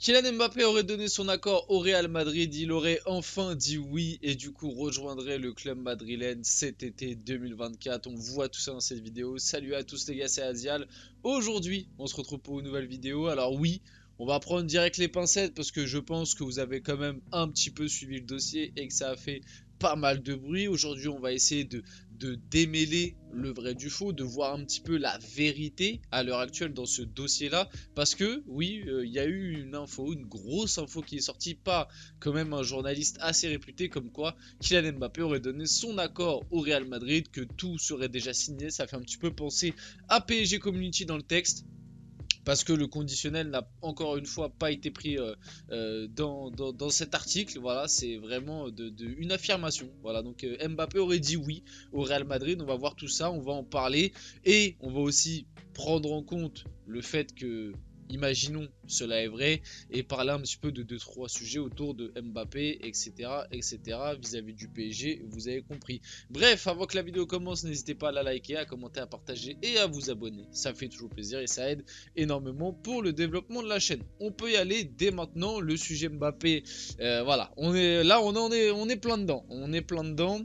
Kylian Mbappé aurait donné son accord au Real Madrid, il aurait enfin dit oui et du coup rejoindrait le club madrilène cet été 2024. On voit tout ça dans cette vidéo. Salut à tous les gars, c'est Azial. Aujourd'hui, on se retrouve pour une nouvelle vidéo. Alors oui, on va prendre direct les pincettes parce que je pense que vous avez quand même un petit peu suivi le dossier et que ça a fait pas mal de bruit. Aujourd'hui, on va essayer de démêler le vrai du faux, de voir un petit peu la vérité à l'heure actuelle dans ce dossier-là. Parce que oui, il y a eu une info, une grosse info qui est sortie, pas quand même un journaliste assez réputé, comme quoi Kylian Mbappé aurait donné son accord au Real Madrid, que tout serait déjà signé. Ça fait un petit peu penser à PSG Community dans le texte. Parce que le conditionnel n'a encore une fois pas été pris dans cet article. Voilà, c'est vraiment une affirmation. Voilà, donc Mbappé aurait dit oui au Real Madrid. On va voir tout ça, on va en parler. Et on va aussi prendre en compte le fait que, imaginons cela est vrai, et parler un petit peu de 2-3 sujets autour de Mbappé, etc. etc. vis-à-vis du PSG, vous avez compris. Bref, avant que la vidéo commence, n'hésitez pas à la liker, à commenter, à partager et à vous abonner. Ça fait toujours plaisir et ça aide énormément pour le développement de la chaîne. On peut y aller dès maintenant. Le sujet Mbappé, voilà, on est là, on est plein dedans. On est plein dedans.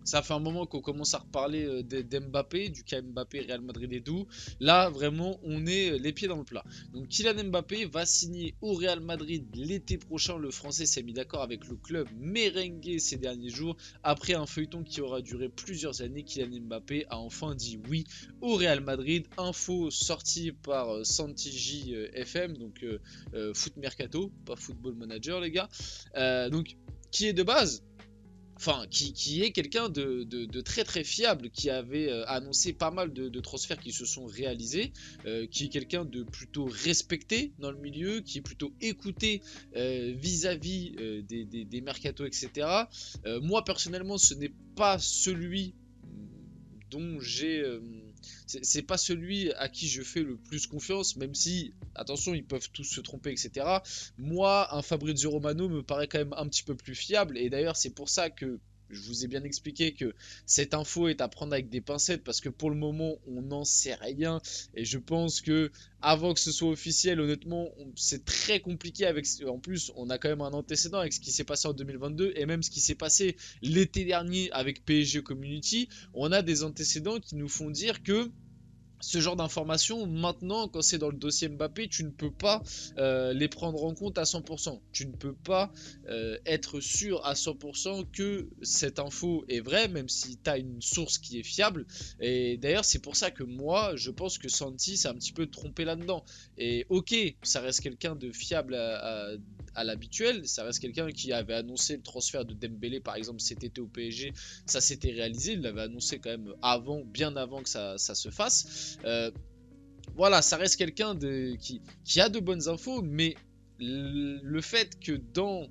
Ça fait un moment qu'on commence à reparler d'Mbappé, du cas Mbappé, Real Madrid et tout. Là, vraiment, on est les pieds dans le plat. Donc, Kylian Mbappé va signer au Real Madrid l'été prochain. Le Français s'est mis d'accord avec le club merengue ces derniers jours. Après un feuilleton qui aura duré plusieurs années, Kylian Mbappé a enfin dit oui au Real Madrid. Info sortie par Santigi FM, donc Foot Mercato, pas Football Manager, les gars. Donc, qui est de base qui est quelqu'un de très très fiable, qui avait annoncé pas mal de transferts qui se sont réalisés, qui est quelqu'un de plutôt respecté dans le milieu, qui est plutôt écouté vis-à-vis des mercatos, etc. Moi personnellement, ce n'est pas celui dont j'ai c'est pas celui à qui je fais le plus confiance, même si, attention, ils peuvent tous se tromper, etc. Moi, un Fabrizio Romano me paraît quand même un petit peu plus fiable, et d'ailleurs, c'est pour ça que je vous ai bien expliqué que cette info est à prendre avec des pincettes, parce que pour le moment, on n'en sait rien, et je pense que avant que ce soit officiel, honnêtement, c'est très compliqué avec. En plus, on a quand même un antécédent avec ce qui s'est passé en 2022, et même ce qui s'est passé l'été dernier avec PSG Community. On a des antécédents qui nous font dire que ce genre d'informations, maintenant, quand c'est dans le dossier Mbappé, tu ne peux pas les prendre en compte à 100%. Tu ne peux pas être sûr à 100% que cette info est vraie, même si tu as une source qui est fiable. Et d'ailleurs, c'est pour ça que moi, je pense que Santi s'est un petit peu trompé là-dedans. Et ok, ça reste quelqu'un de fiable à l'habituel, ça reste quelqu'un qui avait annoncé le transfert de Dembélé, par exemple, cet été au PSG. Ça s'était réalisé, il l'avait annoncé quand même avant, bien avant que ça se fasse. Voilà, ça reste quelqu'un qui a de bonnes infos, mais le fait que dans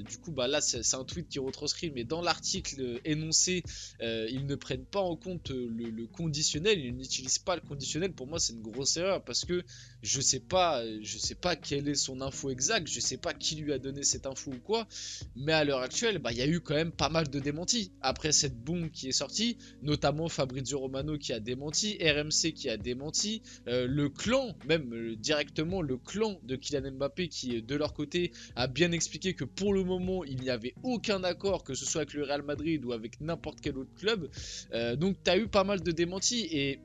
du coup bah là c'est un tweet qui retranscrit, mais dans l'article énoncé ils ne prennent pas en compte le conditionnel, ils n'utilisent pas le conditionnel. Pour moi c'est une grosse erreur, parce que je sais pas quelle est son info exacte, je sais pas qui lui a donné cette info ou quoi, mais à l'heure actuelle bah il y a eu quand même pas mal de démentis après cette bombe qui est sortie, notamment Fabrizio Romano qui a démenti, RMC qui a démenti, le clan, même directement le clan de Kylian Mbappé, qui de leur côté a bien expliqué que pour le moment il n'y avait aucun accord, que ce soit avec le Real Madrid ou avec n'importe quel autre club. Donc tu as eu pas mal de démentis, et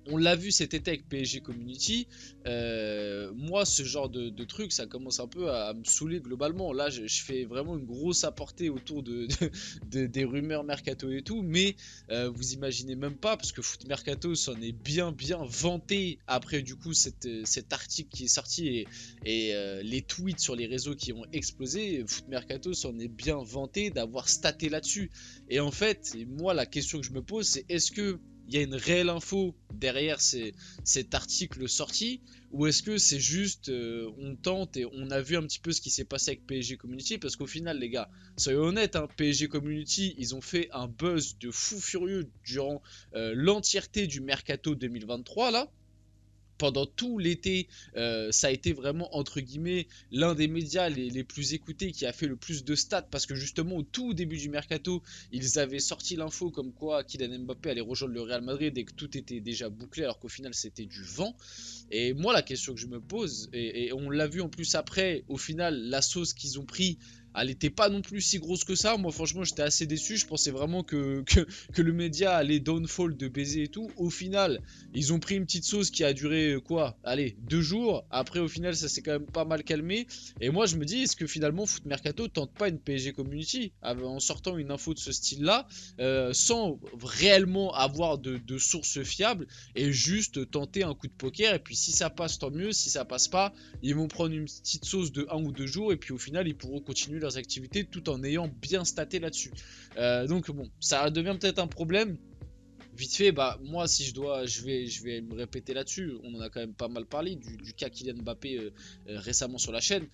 on l'a vu cet été avec PSG Community. Moi, ce genre de truc, ça commence un peu à me saouler globalement. Là, je fais vraiment une grosse apportée autour des rumeurs mercato et tout. Mais vous imaginez même pas, parce que Foot Mercato s'en est bien vanté après du coup cet article qui est sorti, et les tweets sur les réseaux qui ont explosé. Foot Mercato s'en est bien vanté d'avoir staté là-dessus. Et en fait, moi, la question que je me pose, c'est est-ce que il y a une réelle info derrière cet article sorti, ou est-ce que c'est juste on tente et on a vu un petit peu ce qui s'est passé avec PSG Community? Parce qu'au final les gars, soyons honnêtes, hein, PSG Community, ils ont fait un buzz de fou furieux durant l'entièreté du mercato 2023 là. pendant tout l'été, ça a été vraiment, entre guillemets, l'un des médias les plus écoutés, qui a fait le plus de stats, parce que justement, au tout début du mercato, ils avaient sorti l'info comme quoi Kylian Mbappé allait rejoindre le Real Madrid et que tout était déjà bouclé, alors qu'au final, c'était du vent. Et moi, la question que je me pose, et on l'a vu en plus après, au final, la sauce qu'ils ont pris, elle n'était pas non plus si grosse que ça. Moi, franchement, j'étais assez déçu. Je pensais vraiment que le média allait downfall de baiser et tout. Au final, ils ont pris une petite sauce qui a duré quoi? Allez, 2 jours. Après, au final, ça s'est quand même pas mal calmé. Et moi, je me dis, est-ce que finalement, Foot Mercato tente pas une PSG Community en sortant une info de ce style-là, sans réellement avoir de sources fiables, et juste tenter un coup de poker? Et puis, si ça passe, tant mieux. Si ça passe pas, ils vont prendre une petite sauce de 1 ou 2 jours. Et puis, au final, ils pourront continuer leurs activités tout en ayant bien staté là-dessus. Donc bon, ça devient peut-être un problème. Vite fait, bah moi si je vais me répéter là-dessus. On en a quand même pas mal parlé du cas Kylian Mbappé récemment sur la chaîne.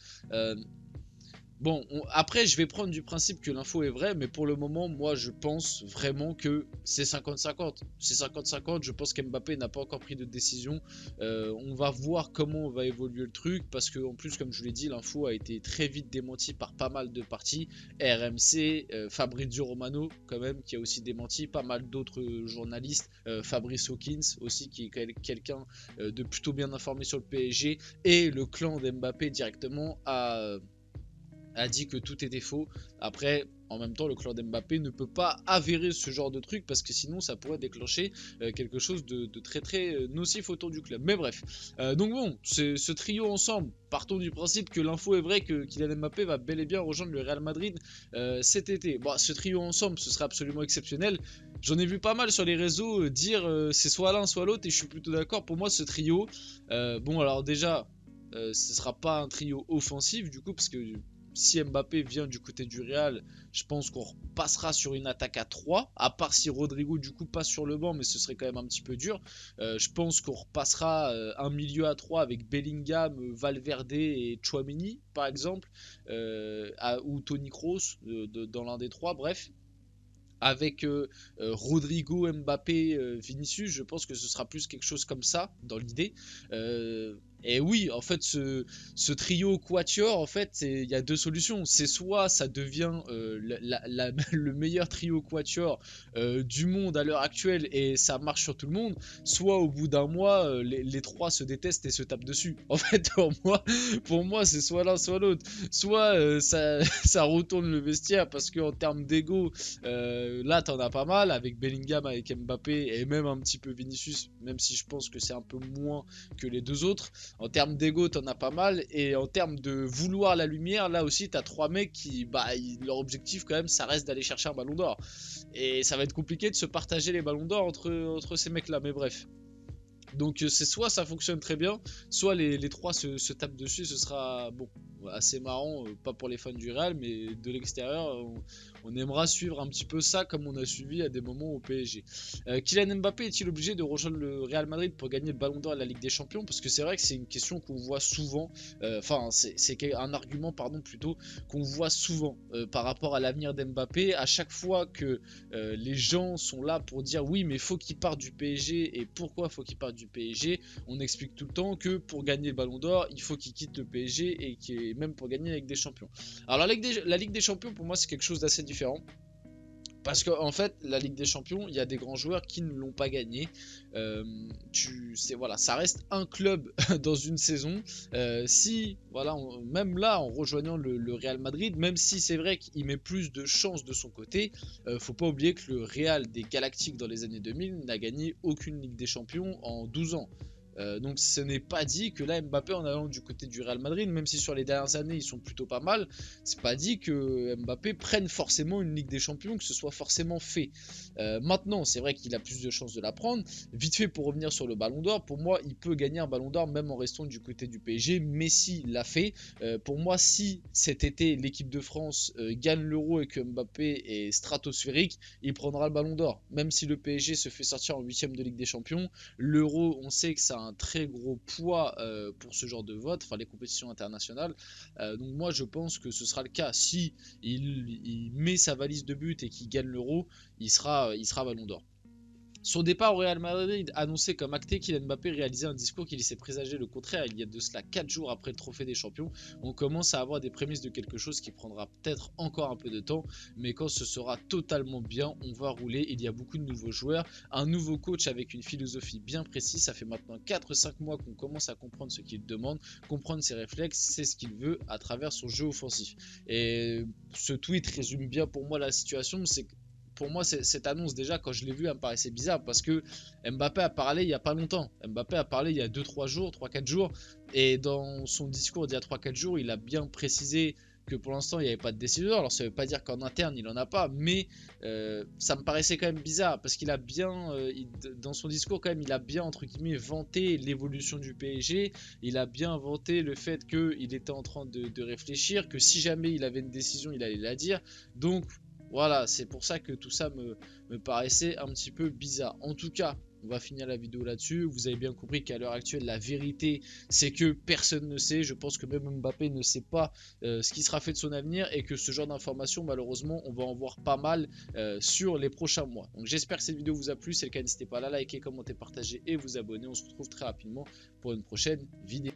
Bon, après, je vais prendre du principe que l'info est vraie, mais pour le moment, moi, je pense vraiment que c'est 50-50. C'est 50-50, je pense qu'Mbappé n'a pas encore pris de décision. On va voir comment va évoluer le truc, parce que en plus, comme je vous l'ai dit, l'info a été très vite démentie par pas mal de parties. RMC, Fabrizio Romano, quand même, qui a aussi démenti, pas mal d'autres journalistes, Fabrice Hawkins aussi, qui est quelqu'un de plutôt bien informé sur le PSG, et le clan d'Mbappé directement a dit que tout était faux. Après, en même temps, le clan d'Mbappé ne peut pas avérer ce genre de truc, parce que sinon ça pourrait déclencher quelque chose de très très nocif autour du club. Mais bref, donc bon, ce trio ensemble, partons du principe que l'info est vraie, que Kylian Mbappé va bel et bien rejoindre le Real Madrid cet été. Bon, ce trio ensemble, ce serait absolument exceptionnel. J'en ai vu pas mal sur les réseaux dire c'est soit l'un soit l'autre, et je suis plutôt d'accord. Pour moi, ce trio, bon alors déjà, ce sera pas un trio offensif du coup, parce que si Mbappé vient du côté du Real, je pense qu'on repassera sur une attaque à 3, à part si Rodrigo du coup passe sur le banc, mais ce serait quand même un petit peu dur. Je pense qu'on repassera un milieu à 3 avec Bellingham, Valverde et Tchouaméni par exemple, ou Toni Kroos dans l'un des trois, bref. Avec Rodrigo, Mbappé, Vinicius, je pense que ce sera plus quelque chose comme ça dans l'idée. Et oui, en fait, ce trio quatuor, en fait, il y a deux solutions. C'est soit ça devient le meilleur trio quatuor du monde à l'heure actuelle, et ça marche sur tout le monde, soit au bout d'un mois, les trois se détestent et se tapent dessus. En fait, pour moi c'est soit l'un, soit l'autre. Soit ça retourne le vestiaire, parce qu'en termes d'ego, là t'en as pas mal, avec Bellingham, avec Mbappé, et même un petit peu Vinicius, même si je pense que c'est un peu moins que les deux autres. En termes d'ego, t'en as pas mal. Et en termes de vouloir la lumière, là aussi, t'as trois mecs qui, leur objectif quand même, ça reste d'aller chercher un ballon d'or. Et ça va être compliqué de se partager les ballons d'or entre ces mecs-là. Mais bref. Donc c'est soit ça fonctionne très bien, soit les trois se tapent dessus. Ce sera bon, assez marrant, pas pour les fans du Real, mais de l'extérieur, on aimera suivre un petit peu ça, comme on a suivi à des moments au PSG. Kylian Mbappé est-il obligé de rejoindre le Real Madrid pour gagner le Ballon d'Or et la Ligue des Champions? Parce que c'est vrai que c'est une question qu'on voit souvent, enfin c'est un argument pardon plutôt qu'on voit souvent par rapport à l'avenir d'Mbappé. À chaque fois que les gens sont là pour dire oui mais faut qu'il parte du PSG, et pourquoi faut qu'il parte du PSG, on explique tout le temps que pour gagner le Ballon d'Or il faut qu'il quitte le PSG, et même pour gagner la Ligue des Champions. Alors la Ligue des Champions pour moi c'est quelque chose d'assez différent, parce qu'en fait, la Ligue des Champions, il y a des grands joueurs qui ne l'ont pas gagné. Voilà, ça reste un club dans une saison. Si, voilà, même là, en rejoignant le Real Madrid, même si c'est vrai qu'il met plus de chances de son côté, faut pas oublier que le Real des Galactiques dans les années 2000 n'a gagné aucune Ligue des Champions en 12 ans. Donc ce n'est pas dit que là Mbappé, en allant du côté du Real Madrid, même si sur les dernières années ils sont plutôt pas mal, c'est pas dit que Mbappé prenne forcément une Ligue des Champions, que ce soit forcément fait. Maintenant c'est vrai qu'il a plus de chances de la prendre. Vite fait, pour revenir sur le Ballon d'Or, pour moi il peut gagner un Ballon d'Or même en restant du côté du PSG. Messi l'a fait. Pour moi, si cet été l'équipe de France gagne l'Euro et que Mbappé est stratosphérique, il prendra le Ballon d'Or. Même si le PSG se fait sortir en 8ème de Ligue des Champions, l'Euro on sait que ça a un très gros poids pour ce genre de vote, enfin les compétitions internationales. Donc moi je pense que ce sera le cas. Si il met sa valise de but et qu'il gagne l'Euro, il sera Ballon d'Or. Son départ au Real Madrid annoncé comme acté, Kylian Mbappé réalisait un discours qui laissait présager le contraire. Il y a de cela 4 jours après le trophée des champions, on commence à avoir des prémices de quelque chose qui prendra peut-être encore un peu de temps, mais quand ce sera totalement bien, on va rouler. Il y a beaucoup de nouveaux joueurs, un nouveau coach avec une philosophie bien précise. Ça fait maintenant 4-5 mois qu'on commence à comprendre ce qu'il demande, comprendre ses réflexes, c'est ce qu'il veut à travers son jeu offensif. Et ce tweet résume bien pour moi la situation, c'est que pour moi, cette annonce, déjà, quand je l'ai vue, elle me paraissait bizarre parce que Mbappé a parlé il n'y a pas longtemps. Mbappé a parlé il y a 2-3 jours, 3-4 jours. Et dans son discours d'il y a 3-4 jours, il a bien précisé que pour l'instant, il n'y avait pas de décision. Alors, ça ne veut pas dire qu'en interne, il n'en a pas. Mais ça me paraissait quand même bizarre parce qu'il a bien, dans son discours, quand même, il a bien, entre guillemets, vanté l'évolution du PSG. Il a bien vanté le fait qu'il était en train de réfléchir, que si jamais il avait une décision, il allait la dire. Donc, voilà, c'est pour ça que tout ça me paraissait un petit peu bizarre. En tout cas, on va finir la vidéo là-dessus. Vous avez bien compris qu'à l'heure actuelle, la vérité, c'est que personne ne sait. Je pense que même Mbappé ne sait pas ce qui sera fait de son avenir et que ce genre d'informations, malheureusement, on va en voir pas mal sur les prochains mois. Donc j'espère que cette vidéo vous a plu. Si c'est le cas, n'hésitez pas à la liker, commenter, partager et vous abonner. On se retrouve très rapidement pour une prochaine vidéo.